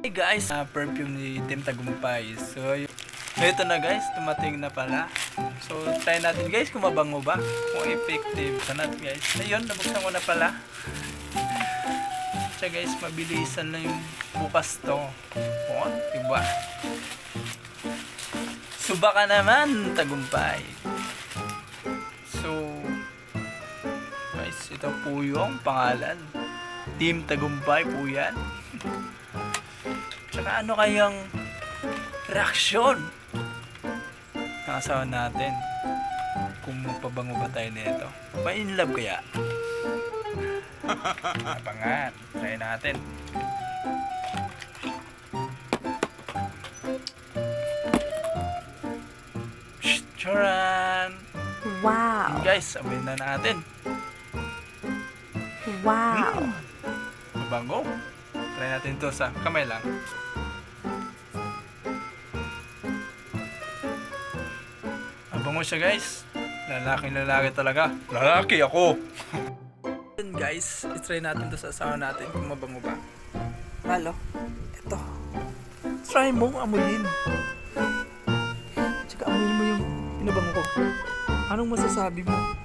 Hey guys, perfume ni Team Tagumpay. So, ito na guys, tumating na pala. So, try natin guys kung mabango ba, kung effective. Sana guys. Ayun, nabuksan ko na pala. So guys, mabilisan na yung bukas to. O, diba? Suba ka naman, Tagumpay. So, guys, ito po yung pangalan. Team Tagumpay po yan. Tsaka ano kayang reaksyon ng asawa natin kung pabango ba tayo nito? Pa-in love kaya? Abangan, try natin. Charan! Wow! Guys, amoy na natin. Wow! Mabango. Try natin to sa kamay lang. Mabango siya guys. Lalaki talaga. Lalaki ako. Then guys, i-try natin to sa asawa natin kung mabango ba. Halo, ito. Try mo, amuyin. Tsaka amuyin mo yung pinabango ko. Anong masasabi mo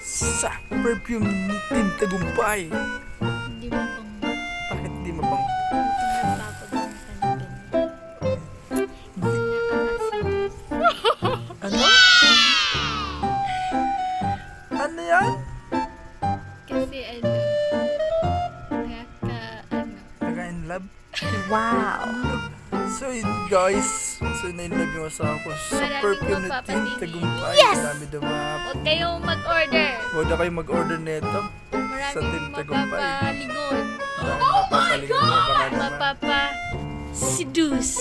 sa perfume ni Team Tagumpay? Hindi mo bang Bakit di mabango? nagpapabango ka na nakakasilos? Ano? Ano yan? Kasi Naka-in love? Wow! So yun guys, so na-in-love yung asawa ko sa Maraming perfume ni Team magpapabili. Tagumpay. Yes! Marami daw huwag kayong mag-order. Huwag na kayo mag-order nito sa Maraming Team Tagumpay. mapapaligon. Marami mapapaligan na baka naman. Mapapa-seduce.